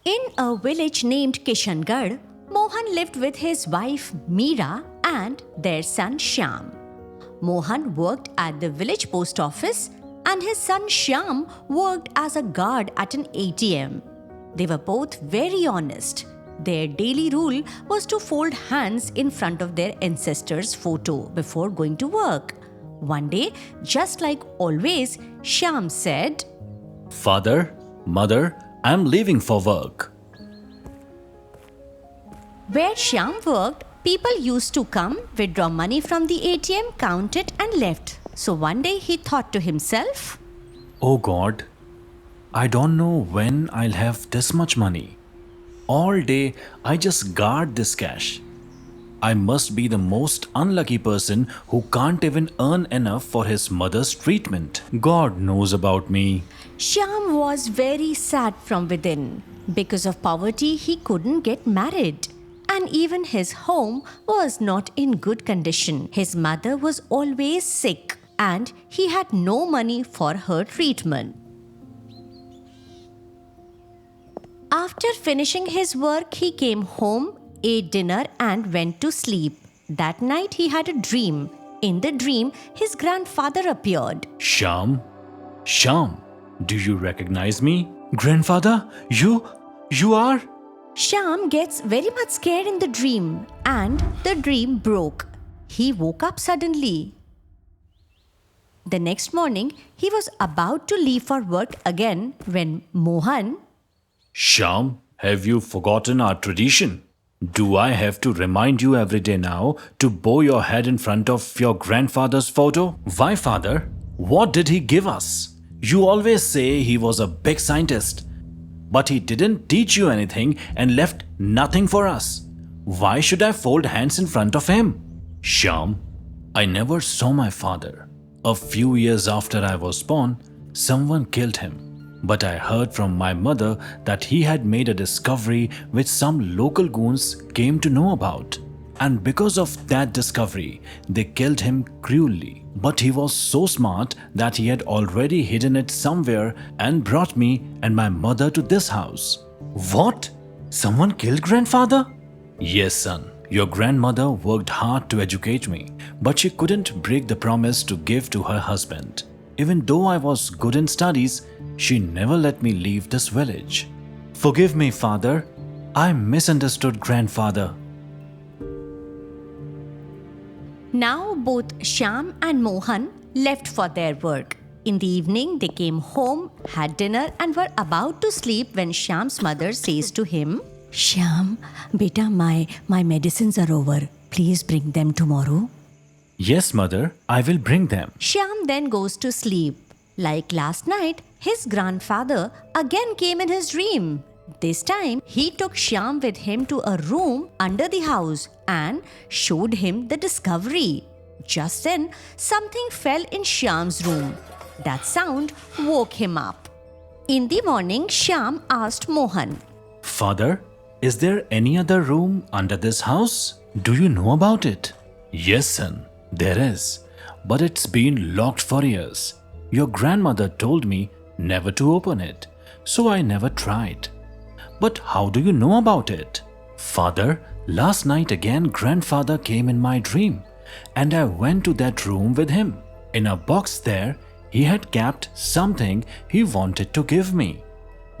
In a village named Kishangarh, Mohan lived with his wife Meera and their son Shyam. Mohan worked at the village post office and his son Shyam worked as a guard at an ATM. They were both very honest. Their daily rule was to fold hands in front of their ancestors' photo before going to work. One day, just like always, Shyam said, "Father, Mother, I'm leaving for work." Where Shyam worked, people used to come, withdraw money from the ATM, count it, and left. So one day he thought to himself, Oh God, I don't know when I'll have this much money. All day I just guard this cash. I must be the most unlucky person who can't even earn enough for his mother's treatment. God knows about me. Shyam was very sad from within. Because of poverty, he couldn't get married. And even his home was not in good condition. His mother was always sick and he had no money for her treatment. After finishing his work, he came home, ate dinner, and went to sleep. That night, he had a dream. In the dream, his grandfather appeared. Shyam, Shyam, do you recognize me? Grandfather, you are? Shyam gets very much scared in the dream, and the dream broke. He woke up suddenly. The next morning, he was about to leave for work again when Mohan, Shyam, have you forgotten our tradition? Do I have to remind you every day now to bow your head in front of your grandfather's photo? Why, father? What did he give us? You always say he was a big scientist, but he didn't teach you anything and left nothing for us. Why should I fold hands in front of him? Shyam, I never saw my father. A few years after I was born, someone killed him. But I heard from my mother that he had made a discovery which some local goons came to know about. And because of that discovery, they killed him cruelly. But he was so smart that he had already hidden it somewhere and brought me and my mother to this house. What? Someone killed grandfather? Yes, son. Your grandmother worked hard to educate me, but she couldn't break the promise to give to her husband. Even though I was good in studies, she never let me leave this village. Forgive me, father. I misunderstood grandfather. now both Shyam and Mohan left for their work. In the evening, they came home, had dinner, and were about to sleep when Shyam's mother says to him, Shyam, beta, my medicines are over. Please bring them tomorrow. Yes, mother, I will bring them. Shyam then goes to sleep. Like last night, his grandfather again came in his dream. This time, he took Shyam with him to a room under the house and showed him the discovery. Just then, something fell in Shyam's room. That sound woke him up. In the morning, Shyam asked Mohan, Father, is there any other room under this house? Do you know about it? Yes, son, there is. But it's been locked for years. Your grandmother told me never to open it, so I never tried. But how do you know about it? Father, last night again grandfather came in my dream, and I went to that room with him. In a box there, he had kept something he wanted to give me.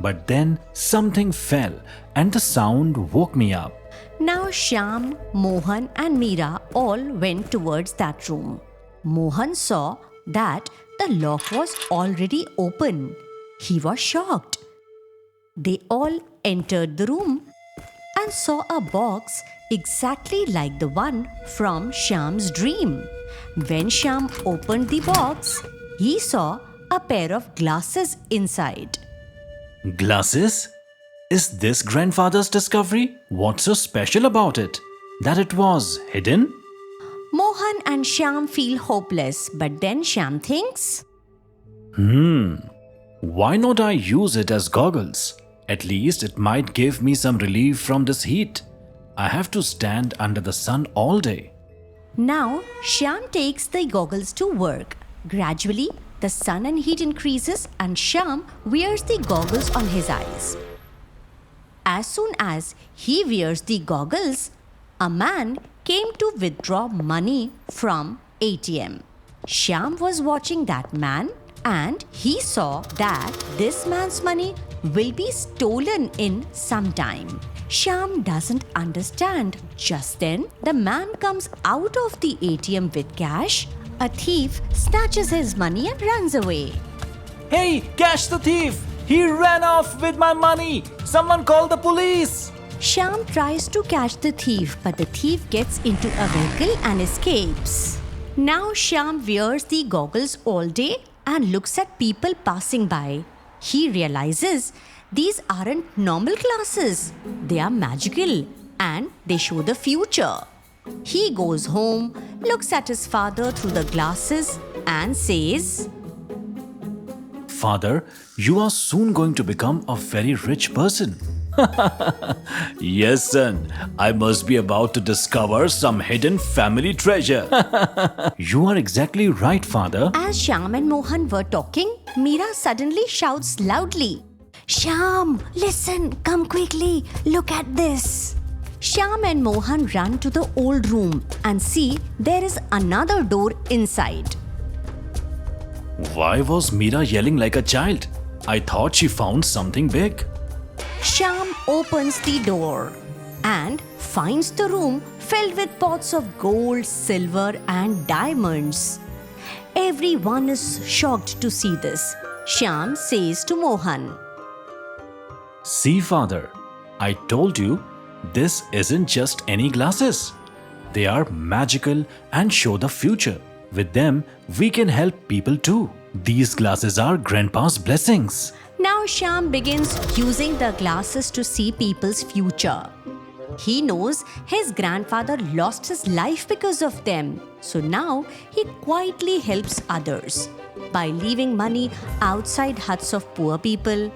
But then something fell and the sound woke me up. Now Shyam, Mohan and Meera all went towards that room. Mohan saw that the lock was already open. He was shocked. They all entered the room and saw a box exactly like the one from Shyam's dream. When Shyam opened the box, he saw a pair of glasses inside. Glasses? Is this grandfather's discovery? What's so special about it? That it was hidden? Mohan and Shyam feel hopeless, but then Shyam thinks, Why not I use it as goggles? At least it might give me some relief from this heat. I have to stand under the sun all day. Now Shyam takes the goggles to work. Gradually, the sun and heat increases and Shyam wears the goggles on his eyes. As soon as he wears the goggles, a man came to withdraw money from ATM. Shyam was watching that man and he saw that this man's money will be stolen in some time. Shyam doesn't understand. Just then, the man comes out of the ATM with cash. A thief snatches his money and runs away. Hey, catch the thief! He ran off with my money! Someone call the police! Shyam tries to catch the thief, but the thief gets into a vehicle and escapes. Now Shyam wears the goggles all day and looks at people passing by. He realizes these aren't normal glasses. They are magical and they show the future. He goes home, looks at his father through the glasses and says, Father, you are soon going to become a very rich person. Yes, son. I must be about to discover some hidden family treasure. You are exactly right, father. As Shyam and Mohan were talking, Meera suddenly shouts loudly, Shyam, listen, come quickly, look at this. Shyam and Mohan run to the old room and see there is another door inside. Why was Meera yelling like a child? I thought she found something big. Shyam opens the door and finds the room filled with pots of gold, silver and diamonds. Everyone is shocked to see this. Shyam says to Mohan, See, father, I told you this isn't just any glasses. They are magical and show the future. With them, we can help people too. These glasses are Grandpa's blessings. Now Shyam begins using the glasses to see people's future. He knows his grandfather lost his life because of them. So now he quietly helps others by leaving money outside huts of poor people,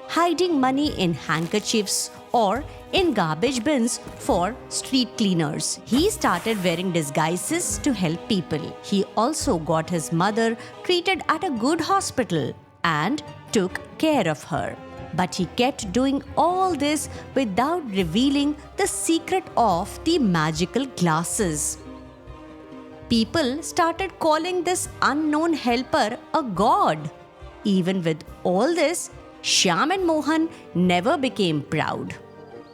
hiding money in handkerchiefs or in garbage bins for street cleaners. He started wearing disguises to help people. He also got his mother treated at a good hospital and took care of her. But he kept doing all this without revealing the secret of the magical glasses. People started calling this unknown helper a god. Even with all this, Shyam and Mohan never became proud.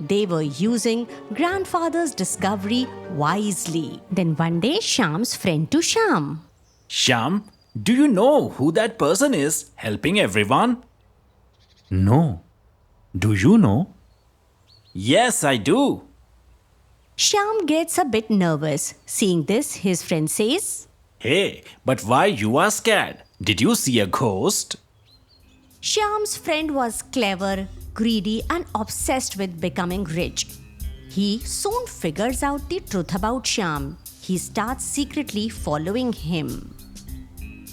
They were using grandfather's discovery wisely. Then one day, Shyam's friend to Shyam. Shyam, do you know who that person is helping everyone? No. Do you know? Yes, I do. Shyam gets a bit nervous. Seeing this, his friend says, Hey, but why you are scared? Did you see a ghost? Shyam's friend was clever, greedy and obsessed with becoming rich. He soon figures out the truth about Shyam. He starts secretly following him.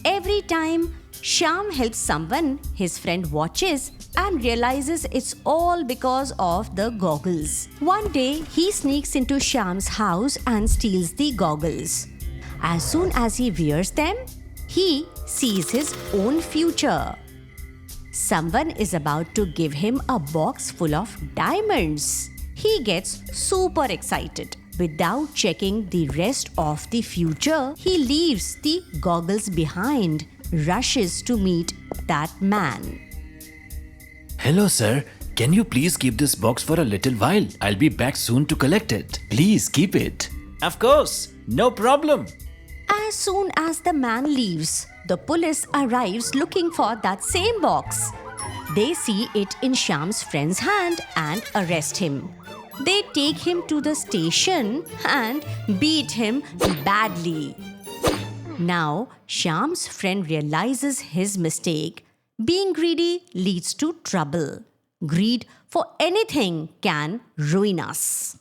Every time Shyam helps someone, his friend watches and realizes it's all because of the goggles. One day, he sneaks into Shyam's house and steals the goggles. As soon as he wears them, he sees his own future. Someone is about to give him a box full of diamonds. He gets super excited. Without checking the rest of the future, he leaves the goggles behind, rushes to meet that man. Hello, sir. Can you please keep this box for a little while? I'll be back soon to collect it. Please keep it. Of course. No problem. As soon as the man leaves, the police arrives looking for that same box. They see it in Shyam's friend's hand and arrest him. They take him to the station and beat him badly. Now, Shyam's friend realizes his mistake. Being greedy leads to trouble. Greed for anything can ruin us.